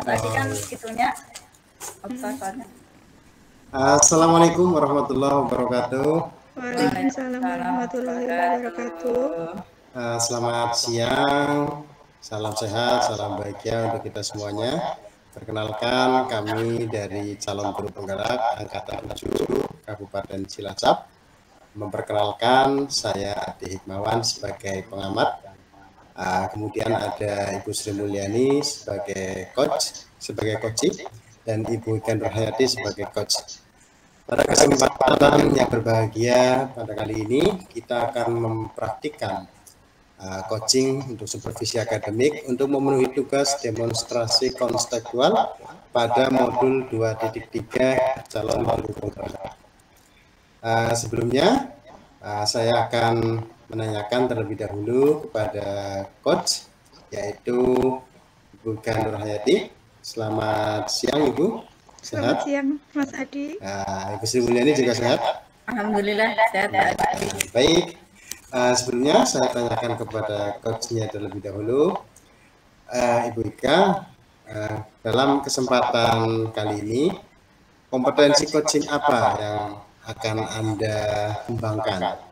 Tadi kan itunya observasinya. Assalamualaikum warahmatullahi wabarakatuh. Waalaikumsalam warahmatullahi wabarakatuh. Selamat siang, salam sehat, salam bahagia untuk kita semuanya. Perkenalkan, kami dari calon guru penggerak Angkatan 7 Kabupaten Cilacap. Memperkenalkan, saya Adi Hikmawan sebagai pengamat. Kemudian ada Ibu Sri Mulyani sebagai coach, dan Ibu Ikan Rohayati sebagai coach. Pada kesempatan yang berbahagia pada kali ini, kita akan mempraktikkan coaching untuk supervisi akademik untuk memenuhi tugas demonstrasi konstekstual pada modul 2.3 calon guru penggerak. Sebelumnya, saya akan menanyakan terlebih dahulu kepada coach, yaitu Ibu Ikan Rohayati. Selamat siang, Ibu. Selamat siang, Mas Adi. Ibu Sri Mulyani juga sehat? Alhamdulillah sehat. Baik. Sebelumnya saya tanyakan kepada coachnya terlebih dahulu. Ibu Ika, dalam kesempatan kali ini, kompetensi coaching apa yang akan Anda kembangkan?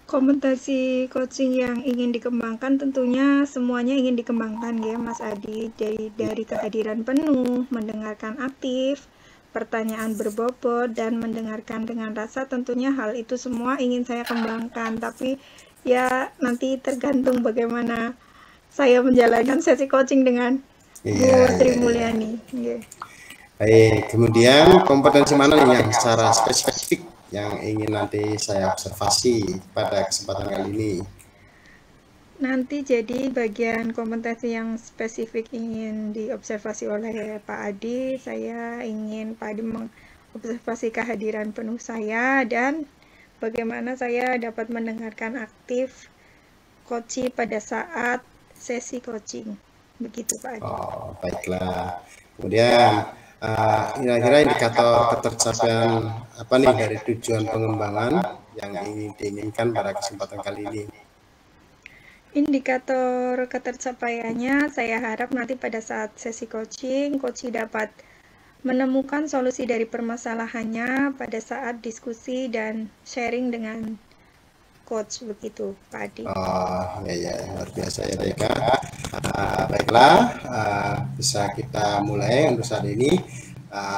Kompetensi coaching yang ingin dikembangkan tentunya semuanya ingin dikembangkan ya Mas Adi, dari kehadiran penuh, mendengarkan aktif, pertanyaan berbobot, dan mendengarkan dengan rasa. Tentunya hal itu semua ingin saya kembangkan, tapi ya nanti tergantung bagaimana saya menjalankan sesi coaching dengan Bu Sri Mulyani. Baik, kemudian kompetensi mana nih yang secara spesifik yang ingin nanti saya observasi pada kesempatan kali ini? Nanti jadi bagian kompetensi yang spesifik ingin diobservasi oleh Pak Adi, saya ingin Pak Adi mengobservasi kehadiran penuh saya dan bagaimana saya dapat mendengarkan aktif coaching pada saat sesi coaching. Begitu Pak Adi. Oh, baiklah. Kemudian kira-kira indikator ketercapaian apa nih dari tujuan pengembangan yang ingin diinginkan pada kesempatan kali ini? Indikator ketercapaiannya saya harap nanti pada saat sesi coaching dapat menemukan solusi dari permasalahannya pada saat diskusi dan sharing dengan coach, begitu Pak Adi. Oh ya, luar biasa ya Eka. Baiklah, bisa kita mulai untuk saat ini.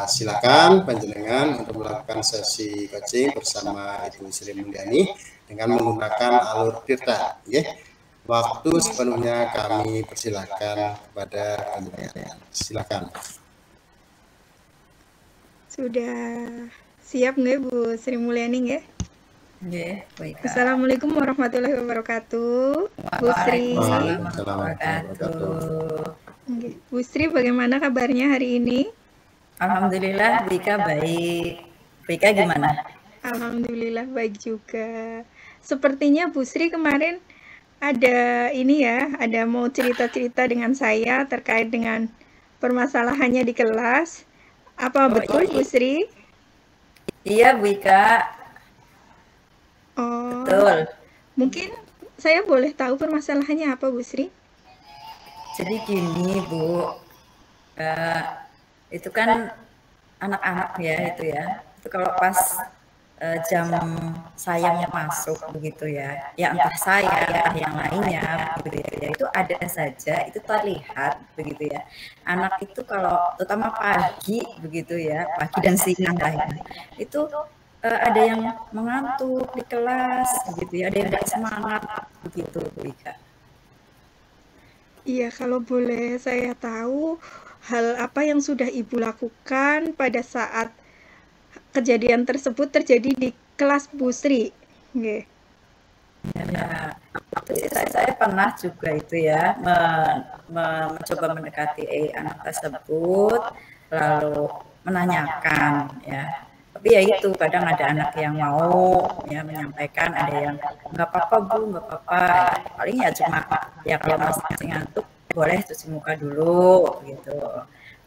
Silakan panjenengan untuk melakukan sesi coaching bersama Ibu Sri Mulyani dengan menggunakan alur tirta. Waktu sepenuhnya kami persilakan kepada panjenengan. Silakan. Sudah siap nggak Bu Sri Mulyani nggak? Baik. Assalamualaikum warahmatullahi wabarakatuh. Bu Sri. Bu Sri, bagaimana kabarnya hari ini? Alhamdulillah, Bika baik. Bika gimana? Alhamdulillah baik juga. Sepertinya Bu Sri kemarin ada ini ya, ada mau cerita-cerita dengan saya terkait dengan permasalahannya di kelas. Apa Oh betul Bu iya, Sri? iya Bu Ika, Oh, betul. mungkin saya boleh tahu permasalahannya apa Bu Sri? Jadi gini Bu, eh, itu kan anak-anak ya itu ya. Itu kalau pas jam saya mau masuk begitu ya, ya entah saya, entah yang lainnya begitu ya, itu ada saja itu terlihat begitu ya. Anak itu kalau terutama pagi begitu ya, pagi dan siang lah ya, itu ada yang mengantuk di kelas begitu ya, ada yang nggak semangat begitu Bu Ika. Iya, kalau boleh saya tahu hal apa yang sudah Ibu lakukan pada saat kejadian tersebut terjadi di kelas Bu Sri? Nggih. Ya, itu sih saya pernah juga itu ya mencoba mendekati anak tersebut, lalu menanyakan ya. Tapi ya itu kadang ada anak yang mau ya menyampaikan, ada yang nggak apa-apa Bu, nggak apa-apa. Ya, paling ya cuma ya kalau masih ngantuk boleh cuci muka dulu gitu.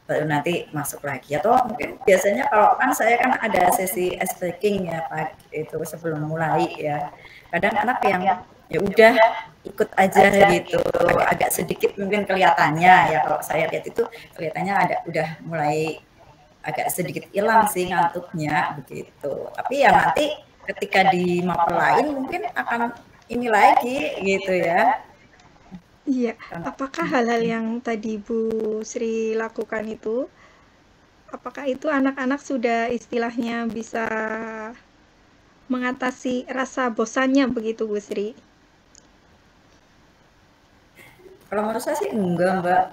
Baru nanti masuk lagi atau mungkin biasanya kalau kan saya kan ada sesi ice breaking ya pagi itu sebelum mulai ya, kadang anak yang ya udah ikut aja gitu, agak sedikit mungkin kelihatannya ya kalau saya lihat itu kelihatannya ada udah mulai agak sedikit hilang sih ngantuknya begitu, tapi ya nanti ketika di mapel lain mungkin akan ini lagi gitu ya. Iya, apakah hal-hal yang tadi Bu Sri lakukan itu, apakah itu anak-anak sudah istilahnya bisa mengatasi rasa bosannya begitu Bu Sri? Kalau menurut saya sih enggak Mbak,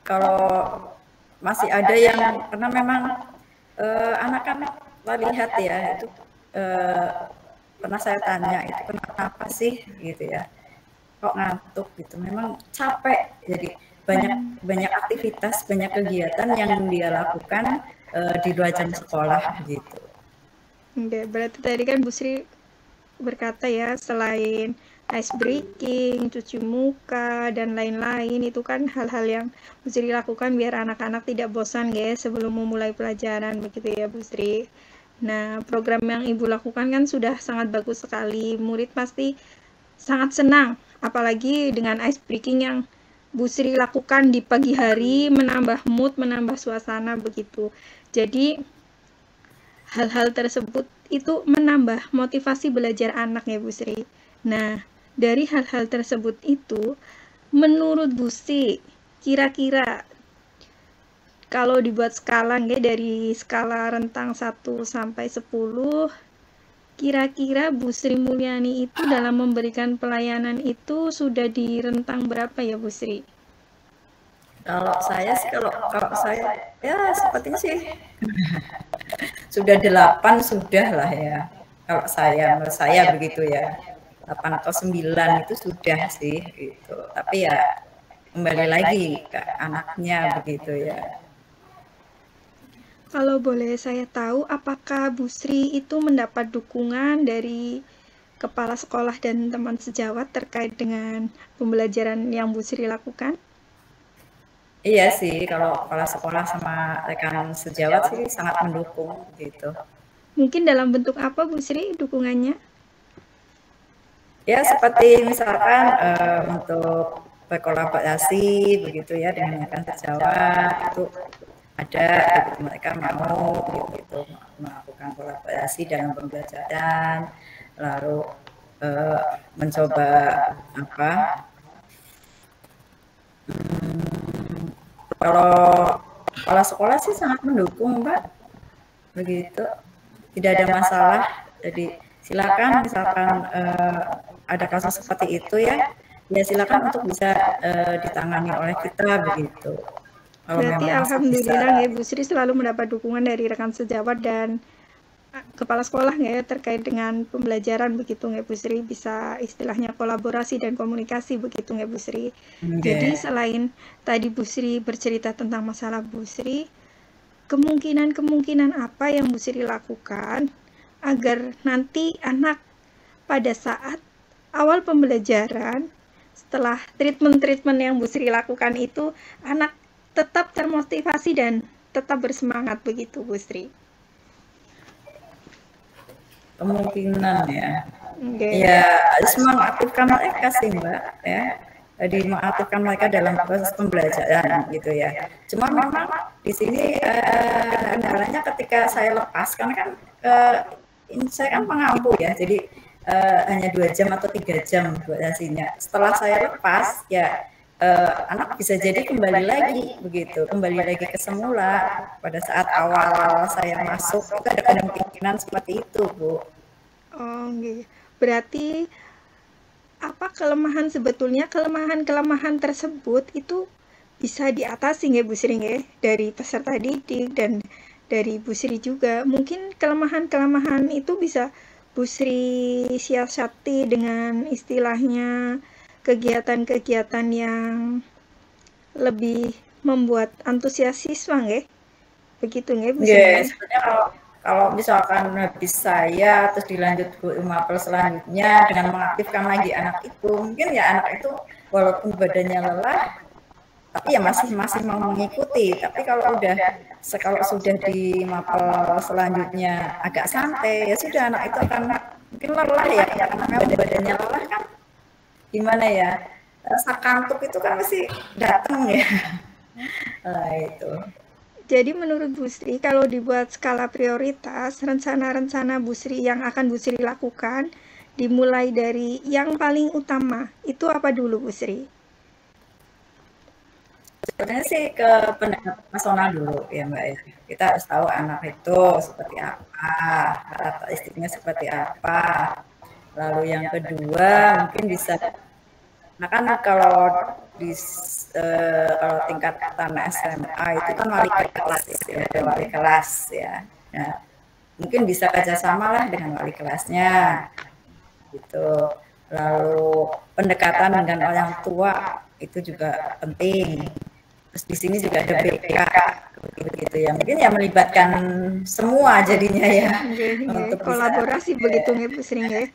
kalau masih ada yang karena memang anak-anak lihat ya itu eh, pernah saya tanya itu kenapa sih gitu ya kok ngantuk gitu, memang capek, jadi banyak banyak aktivitas, banyak kegiatan yang dia lakukan di luar jam sekolah gitu. Enggak, berarti tadi kan Bu Sri berkata ya, selain ice breaking, cuci muka, dan lain-lain, itu kan hal-hal yang Bu Sri lakukan biar anak-anak tidak bosan ya sebelum memulai pelajaran, begitu ya Bu Sri. Nah, program yang Ibu lakukan kan sudah sangat bagus sekali. Murid pasti sangat senang, apalagi dengan ice breaking yang Bu Sri lakukan di pagi hari, menambah mood, menambah suasana begitu. Jadi, hal-hal tersebut itu menambah motivasi belajar anak ya Bu Sri. Nah, dari hal-hal tersebut itu, menurut Bu Sri, kira-kira kalau dibuat skala ya, dari skala rentang 1 sampai 10, kira-kira Bu Sri Mulyani itu dalam memberikan pelayanan itu sudah di rentang berapa ya Bu Sri? Kalau saya sih kalau saya ya sepertinya sih sudah 8 sudah lah ya. Kalau saya menurut saya begitu ya. 8 atau 9 itu sudah sih gitu. Tapi ya kembali lagi ke anaknya begitu ya. Kalau boleh saya tahu, apakah Bu Sri itu mendapat dukungan dari kepala sekolah dan teman sejawat terkait dengan pembelajaran yang Bu Sri lakukan? Iya sih, kalau kepala sekolah sama rekan sejawat sih sangat mendukung gitu. Mungkin dalam bentuk apa Bu Sri dukungannya? Ya seperti misalkan untuk berkolaborasi begitu ya dengan rekan sejawat itu ada gitu, mereka mau gitu melakukan kolaborasi dalam pembelajaran, lalu mencoba apa kalau kepala sekolah sih sangat mendukung Mbak begitu, tidak ada masalah, jadi silakan misalkan ada kasus seperti itu ya silakan untuk bisa ditangani oleh kita begitu. Kalau Berarti memang masih bisa. alhamdulillah ya Bu Sri selalu mendapat dukungan dari rekan sejawat dan kepala sekolah ya terkait dengan pembelajaran begitu nggak Bu Sri, bisa istilahnya kolaborasi dan komunikasi begitu nggak Bu Sri. Jadi selain tadi Bu Sri bercerita tentang masalah Bu Sri, kemungkinan-kemungkinan apa yang Bu Sri lakukan agar nanti anak pada saat awal pembelajaran setelah treatment yang Bu Sri lakukan itu anak tetap termotivasi dan tetap bersemangat begitu, Bu Sri? Kemungkinan ya. Oke. Ya, harus mengaktifkan mereka sih Mbak ya. Jadi mengaktifkan mereka dalam proses pembelajaran gitu ya. Cuma memang di sini kendalanya ketika saya lepas karena kan saya kan pengampu ya. Jadi hanya 2 jam atau 3 jam durasinya. Setelah saya lepas ya anak bisa jadi kembali lagi begitu, kembali lagi ke semula pada saat awal saya masuk itu ada kemungkinan seperti itu Bu. Oh, gitu. Berarti apa kelemahan tersebut itu bisa diatasi nggak Bu Sri nggak dari peserta didik dan dari Bu Sri juga. Mungkin kelemahan-kelemahan itu bisa Bu Sri siasati dengan istilahnya kegiatan-kegiatan yang lebih membuat antusias siswa nggak? Begitu nggak Bu Sri? Yes, sebenarnya kalau misalkan habis saya terus dilanjut ke mapel selanjutnya dengan mengaktifkan lagi anak itu, mungkin ya anak itu walaupun badannya lelah, tapi ya masih mau mengikuti. Tapi kalau sudah di mapel selanjutnya agak santai, ya sudah anak itu akan mungkin lelah ya, karena memang badannya lelah kan, gimana ya, rasa kantuk itu kan masih datang ya. Nah, itu. Jadi menurut Bu Sri, kalau dibuat skala prioritas, rencana-rencana Bu Sri yang akan Bu Sri lakukan, dimulai dari yang paling utama, itu apa dulu Bu Sri? Sebenarnya sih ke pendapat personal dulu ya Mbak ya. Kita harus tahu anak itu seperti apa, karakteristiknya seperti apa. Lalu yang kedua mungkin bisa, nah kan kalau di kalau tingkatan SMA itu kan wali kelas ya, ada wali kelas ya. Nah, mungkin bisa kerjasama lah dengan wali kelasnya gitu. Lalu pendekatan dengan orang tua itu juga penting. Terus di sini juga ada BK begitu ya. Mungkin ya melibatkan semua jadinya ya. Untuk kolaborasi bisa, begitu nggak Bu Sri ya.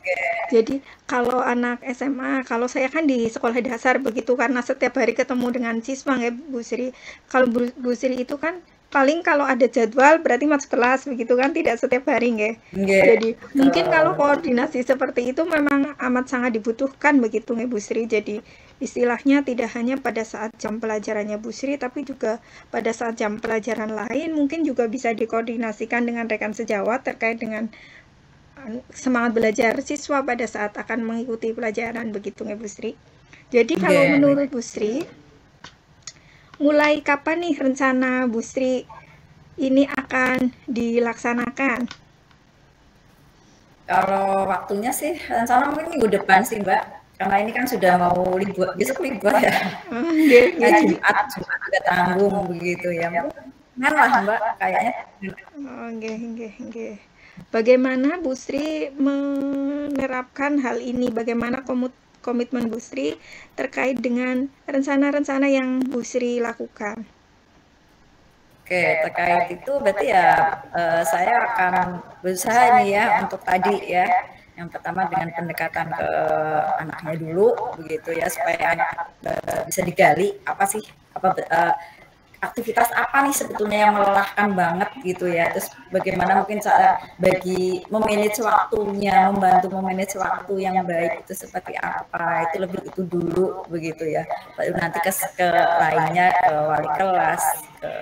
Jadi kalau anak SMA, kalau saya kan di sekolah dasar begitu karena setiap hari ketemu dengan siswa nggak Bu Sri. Kalau Bu Sri itu kan paling kalau ada jadwal berarti masuk kelas begitu kan, tidak setiap hari nggak. Jadi mungkin kalau koordinasi seperti itu memang amat sangat dibutuhkan begitu nggak Bu Sri. Jadi istilahnya tidak hanya pada saat jam pelajarannya Bu Sri, tapi juga pada saat jam pelajaran lain mungkin juga bisa dikoordinasikan dengan rekan sejawat terkait dengan semangat belajar siswa pada saat akan mengikuti pelajaran begitu nggak Bu Sri. Jadi kalau menurut Bu Sri, mulai kapan nih rencana Bu Sri ini akan dilaksanakan? Kalau waktunya sih rencana mungkin minggu depan sih Mbak. Karena ini kan sudah mau libur, besok libur ya. Nah, Jumat juga tanggung begitu ya. Mungkin lah Mbak kayaknya. Oke. Bagaimana Bu Sri menerapkan hal ini? Bagaimana komitmen Bu Sri terkait dengan rencana-rencana yang Bu Sri lakukan? Oke, terkait itu berarti ya saya akan berusaha nih ya untuk tadi ya. Yang pertama dengan pendekatan ke anaknya dulu begitu ya, supaya anak bisa digali apa sih aktivitas apa nih sebetulnya yang melelahkan banget gitu ya. Terus bagaimana mungkin cara memanage waktunya, membantu memanage waktu yang baik itu seperti apa, itu lebih itu dulu begitu ya. Lalu nanti ke lainnya, ke wali kelas, ke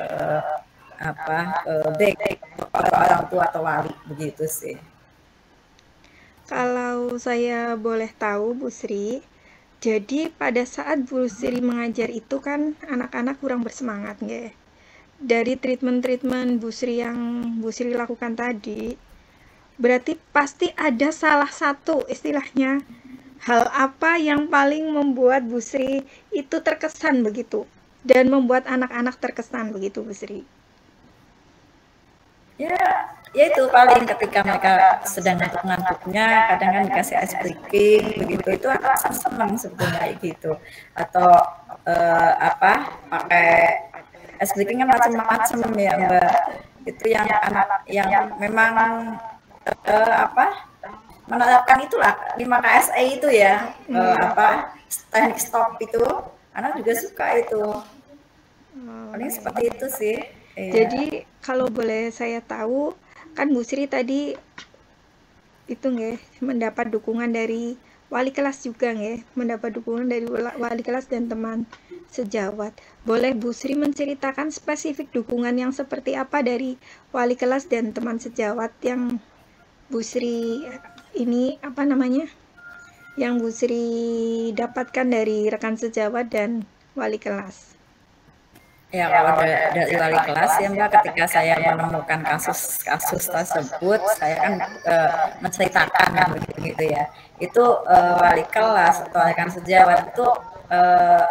orang tua atau wali begitu sih. Kalau saya boleh tahu Bu Sri, jadi pada saat Bu Sri mengajar itu kan anak-anak kurang bersemangat nggak? Dari treatment Bu Sri yang Bu Sri lakukan tadi, berarti pasti ada salah satu istilahnya hal apa yang paling membuat Bu Sri itu terkesan begitu dan membuat anak-anak terkesan begitu Bu Sri? Ya itu paling ketika mereka sedang ngantuk-ngantuknya, kadang kan dikasih ice breaking begitu, itu anak senang sebetulnya gitu. Atau pakai ice breaking kan macam-macam ya Mbak. Itu yang anak yang memang menerapkan itulah 5KSE itu ya, teknik stop itu, anak juga suka itu. Paling seperti itu sih. Iya. Jadi kalau boleh saya tahu, kan Bu Sri tadi itu nggih mendapat dukungan dari wali kelas juga nggih, mendapat dukungan dari wali kelas dan teman sejawat. Boleh Bu Sri menceritakan spesifik dukungan yang seperti apa dari wali kelas dan teman sejawat yang Bu Sri ini apa namanya? Yang Bu Sri dapatkan dari rekan sejawat dan wali kelas. Ya, kalau dari wali kelas ya Mbak, ketika saya menemukan kasus-kasus tersebut, saya kan menceritakan begitu ya. Itu wali kelas atau rekan sejawat itu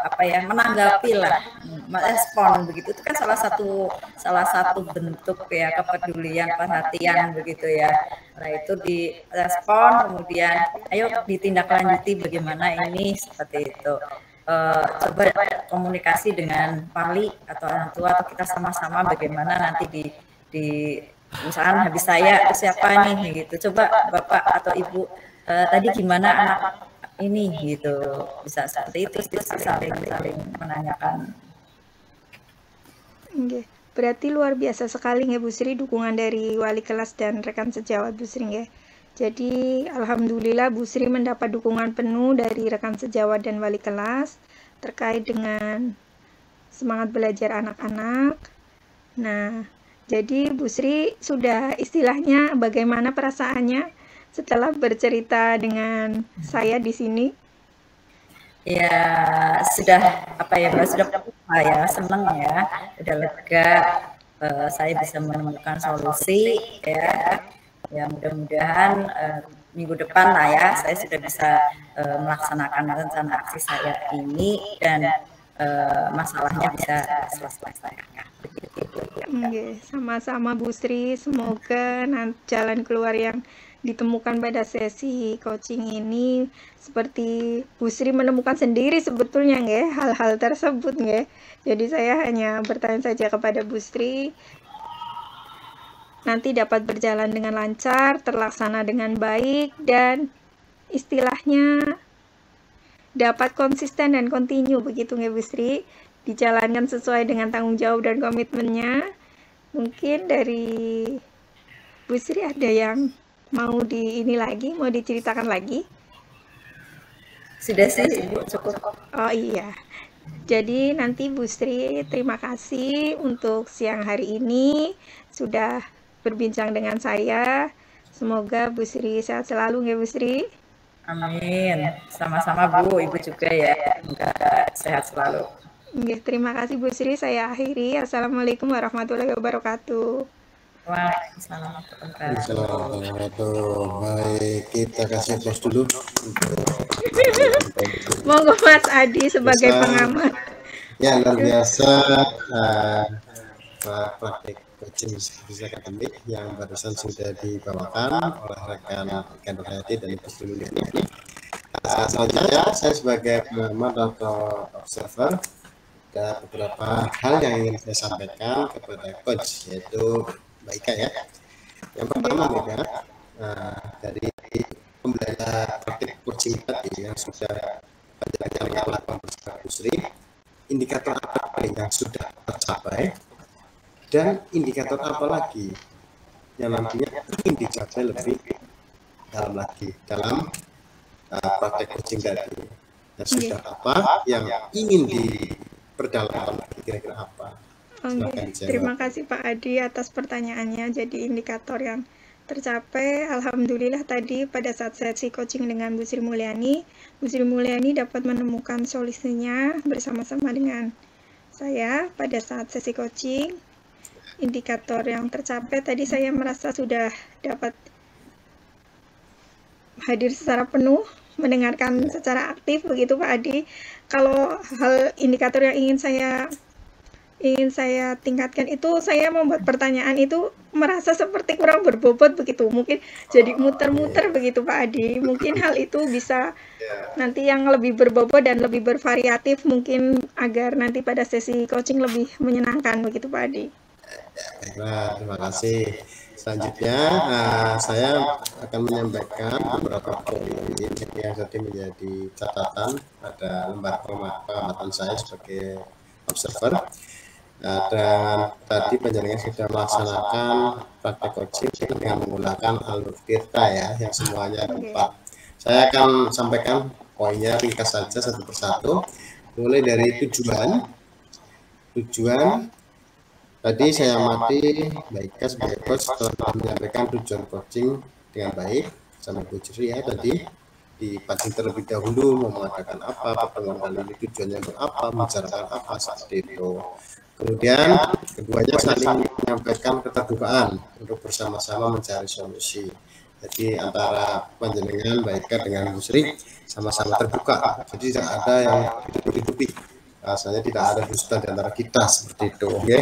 apa ya, menanggapi lah, merespon begitu. Itu kan salah satu bentuk ya kepedulian, perhatian begitu ya. Nah itu direspon, kemudian ayo ditindaklanjuti bagaimana ini seperti itu. Coba komunikasi dengan wali atau orang tua atau kita sama-sama bagaimana nanti di misalkan habis saya siapa nih gitu, coba bapak atau ibu tadi gimana anak ini gitu, bisa seperti itu saling menanyakan. Oke, berarti luar biasa sekali ya Bu Sri dukungan dari wali kelas dan rekan sejawat Bu Sri ya. Jadi alhamdulillah Bu Sri mendapat dukungan penuh dari rekan sejawat dan wali kelas terkait dengan semangat belajar anak-anak. Nah, jadi Bu Sri sudah istilahnya bagaimana perasaannya setelah bercerita dengan saya di sini? Ya sudah apa ya Mbak, sudah ya senang ya, udah lega, saya bisa menemukan solusi ya. Ya mudah-mudahan minggu depan lah ya saya sudah bisa melaksanakan rencana aksi saya ini dan masalahnya bisa selesai. Sama-sama Bu Sri, semoga jalan keluar yang ditemukan pada sesi coaching ini seperti Bu Sri menemukan sendiri sebetulnya nggih hal-hal tersebut nggih. Jadi saya hanya bertanya saja kepada Bu Sri, nanti dapat berjalan dengan lancar, terlaksana dengan baik, dan istilahnya dapat konsisten dan kontinu begitu nggih Bu Sri, dijalankan sesuai dengan tanggung jawab dan komitmennya. Mungkin dari Bu Sri ada yang mau mau diceritakan lagi? Sudah sih Ibu, cukup. Oh iya. Jadi nanti Bu Sri terima kasih untuk siang hari ini sudah berbincang dengan saya. Semoga Bu Sri sehat selalu ya Bu Sri. Amin. Sama-sama Bu, Ibu juga ya. Semoga sehat selalu. Terima kasih Bu Sri, saya akhiri. Assalamualaikum warahmatullahi wabarakatuh. Waalaikumsalam warahmatullahi wabarakatuh. Baik, kita kasih pos dulu. Monggo Mas Adi sebagai pengamat. Ya, luar biasa praktik coaching bisnis akademik yang barusan sudah dibawakan oleh rekan Nur Hayati dan Ibu Sri Mulyani. Selanjutnya saya sebagai pengamat atau observer ada beberapa hal yang ingin saya sampaikan kepada coach, yaitu Mbak Ika ya. Yang pertama Mbak Ika, dari pembelajaran praktik coaching tadi yang sudah banyak lakukan bersama Bu Sri, indikator apa yang sudah tercapai dan indikator apa lagi yang nantinya ingin dicapai lebih dalam lagi dalam praktek coaching tadi, dan sudah apa yang ingin diperdalam kira-kira apa. Terima kasih Pak Adi atas pertanyaannya. Jadi indikator yang tercapai, alhamdulillah tadi pada saat sesi coaching dengan Bu Sri Mulyani dapat menemukan solusinya bersama-sama dengan saya pada saat sesi coaching. Indikator yang tercapai tadi saya merasa sudah dapat hadir secara penuh, mendengarkan secara aktif begitu Pak Adi. Kalau hal indikator yang ingin saya tingkatkan itu, saya membuat pertanyaan itu merasa seperti kurang berbobot begitu, mungkin jadi muter-muter begitu Pak Adi. Mungkin hal itu bisa nanti yang lebih berbobot dan lebih bervariatif, mungkin agar nanti pada sesi coaching lebih menyenangkan begitu Pak Adi. Baiklah, terima kasih. Selanjutnya saya akan menyampaikan beberapa poin yang tadi menjadi catatan pada lembar pengamatan saya sebagai observer. Nah, dan tadi penjaringan sudah melaksanakan praktek coaching dengan menggunakan alur tirta ya, yang semuanya ada 4. Saya akan sampaikan poinnya ringkas saja satu persatu. Mulai dari tujuan. Tadi saya amati Mbak Ika sebagai coach telah menyampaikan tujuan coaching dengan baik sampai Bu Juri ya, tadi dipancing terlebih dahulu mau mengatakan apa, pertemuan kali ini tujuannya untuk apa, membicarakan apa, seperti itu. Kemudian keduanya saling menyampaikan keterbukaan untuk bersama-sama mencari solusi. Jadi antara panjenengan Mbak Ika dengan Bu Sri sama-sama terbuka, jadi tidak ada yang ditutupi, rasanya tidak ada dusta di antara kita, seperti itu. Oke.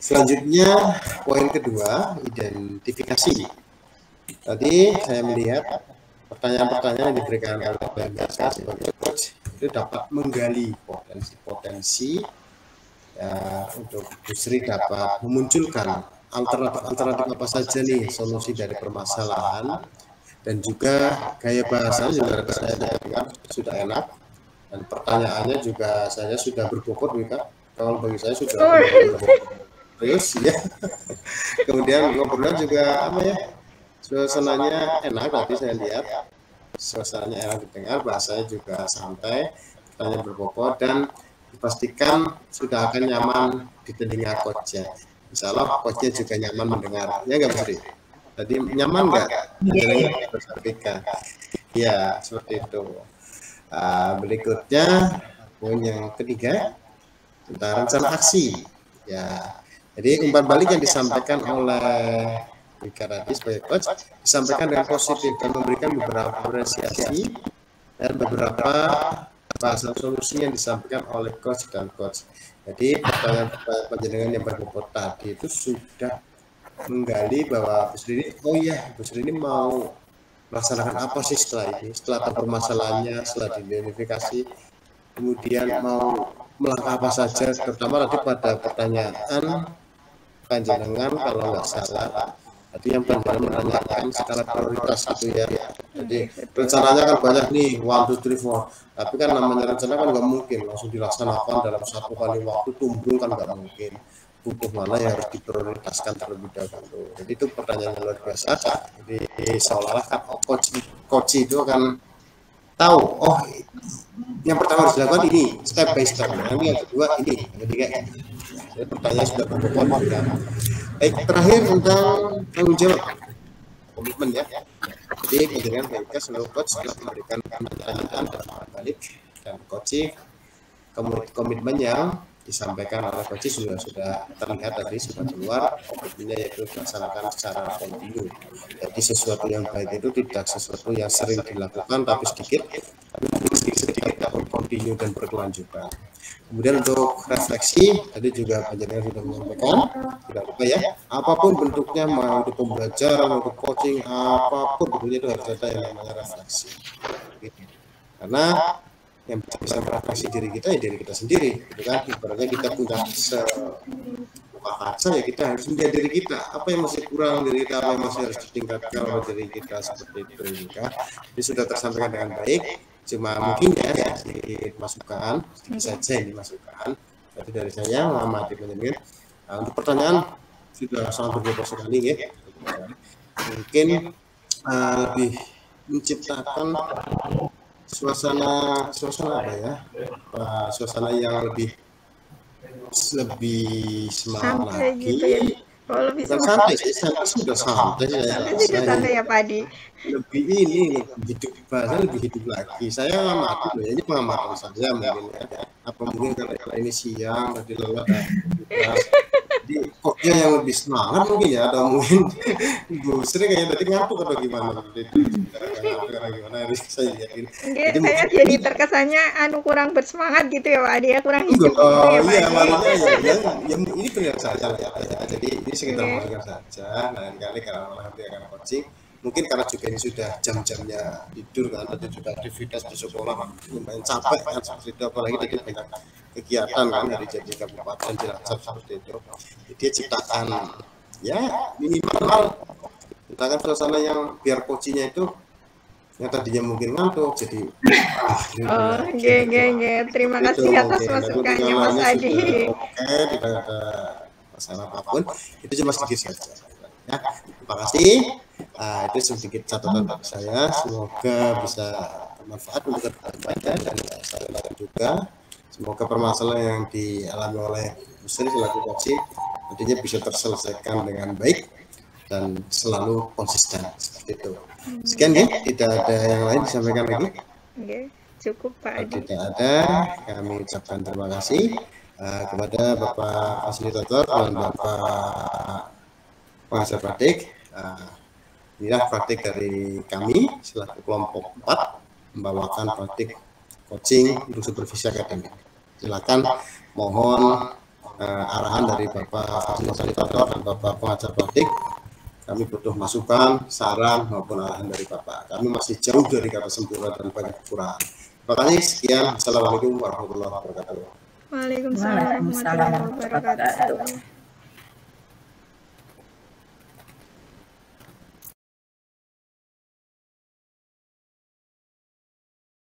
Selanjutnya poin kedua, identifikasi. Tadi saya melihat pertanyaan-pertanyaan yang diberikan oleh Mbak Ika sebagai coach itu dapat menggali potensi-potensi ya, untuk Bu Sri dapat memunculkan alternatif apa saja nih solusi dari permasalahan, dan juga gaya bahasa juga saya dengar sudah enak, dan pertanyaannya juga saya sudah berbobot Wika. Kalau bagi saya sudah serius ya. Kemudian ngobrolnya juga apa ya, suasananya enak, tadi saya lihat suasananya enak didengar, bahasanya juga santai, pertanyaan berbobot, dan dipastikan sudah akan nyaman di telinga coachnya. Insya Allah coachnya juga nyaman mendengar, ya nggak Bri? Tadi nyaman nggak? Ya seperti itu. Berikutnya poin yang ketiga tentang rencana aksi. Ya, jadi umpan balik yang disampaikan oleh Wika tadi sebagai coach disampaikan dengan positif dan memberikan beberapa apresiasi dan beberapa bahasa solusi yang disampaikan oleh coach dan coach. Jadi pertanyaan penjaringan yang berbobot tadi itu sudah menggali bahwa Bu Sri, oh iya Bu Sri ini mau melaksanakan apa sih setelah ini, setelah tahu permasalahannya, setelah diidentifikasi, kemudian mau melangkah apa saja, terutama tadi pada pertanyaan panjenengan kalau nggak salah tadi yang panjenengan menanyakan skala prioritas itu ya. Jadi rencananya kan banyak nih 1, 2, 3, 4, tapi kan namanya rencana kan nggak mungkin langsung dilaksanakan dalam satu kali waktu tumbuh, kan nggak mungkin, butuh mana yang harus diprioritaskan terlebih dahulu. Jadi itu pertanyaan yang luar biasa. Jadi seolah-olah kan coach itu akan tahu, oh yang pertama harus dilakukan ini step by step, nanti yang kedua ini, yang ketiga ini. Jadi pertanyaan sudah berbobot ya. Baik, terakhir tentang tanggung jawab, komitmen ya. Jadi penjaringan mereka seluruh coach telah memberikan pertanyaan dan balik dan coaching, komitmen yang disampaikan oleh coach sudah terlihat tadi, sudah keluar komitmennya, yaitu dilaksanakan secara kontinu. Jadi sesuatu yang baik itu tidak sesuatu yang sering dilakukan tapi sedikit tapi kontinu dan berkelanjutan. Kemudian untuk refleksi tadi juga penjaringan sudah menyampaikan, tidak lupa ya, apapun bentuknya, mau itu pembelajaran, mau itu coaching, apapun bentuknya itu harus ada yang namanya refleksi. Karena yang bisa merefleksi diri kita ya diri kita sendiri, gitu kan. Ibaratnya kita punya sebuah kaca ya, kita harus melihat diri kita, apa yang masih kurang diri kita, apa yang masih harus ditingkatkan oleh diri kita, seperti itu ya. Jadi sudah tersampaikan dengan baik, cuma mungkin ya sedikit masukan, sedikit saja yang dimasukkan. Jadi dari saya mengamati penjaringan. Untuk pertanyaan sudah sangat berbobot sekali ya. Mungkin lebih menciptakan suasana apa ya, suasana yang lebih semangat lagi gitu ya. Kalau bisa santai sih, santai sudah santai ya Pak Adi. Lebih ini hidup, bahasa lebih hidup lagi. Saya amati loh, ini pengamatan saja mungkin ya. Apa mungkin kalau ini siang tadi lewat jadi koknya yang lebih semangat mungkin ya, atau mungkin Bu Sri kayaknya tadi ngantuk atau gimana gimana saya yakin. Jadi terkesannya kurang bersemangat gitu ya Pak Adi, ya kurang hidup. Iya, makanya ya ini benar saja ya. Jadi ini sekitar masukan saja. Lain kali kalau nanti akan coaching, mungkin karena juga ini sudah jam-jamnya tidur kan, tadi juga aktivitas di sekolah lumayan capek kan, seperti itu, apalagi tadi banyak kegiatan kan dari jadi kabupaten Cilacap seperti itu. Jadi ciptakan ya minimal ciptakan suasana yang biar coachingnya itu yang tadinya mungkin ngantuk jadi Oh, terima kasih atas masukannya Mas Adi. Oke, tidak ada masalah apapun, itu cuma sedikit saja ya. Terima kasih. Itu sedikit catatan dari saya, semoga bisa bermanfaat untuk kedepannya, dan saya juga semoga permasalahan yang dialami oleh Bu Sri selaku coaching nantinya bisa terselesaikan dengan baik dan selalu konsisten seperti itu. Sekian ya, tidak ada yang lain disampaikan lagi. Cukup Pak Adi. Tidak ada, kami ucapkan terima kasih kepada Bapak Fasilitator dan Bapak pengajar praktik. Inilah praktik dari kami selaku kelompok 4 membawakan praktik coaching untuk supervisi akademik. Silakan mohon arahan dari Bapak Fasilitator dan Bapak pengajar praktik. Kami butuh masukan, saran maupun arahan dari Bapak. Kami masih jauh dari kata sempurna dan banyak kekurangan. Terima kasih. Sekian. Assalamualaikum warahmatullahi wabarakatuh. Waalaikumsalam warahmatullahi wabarakatuh.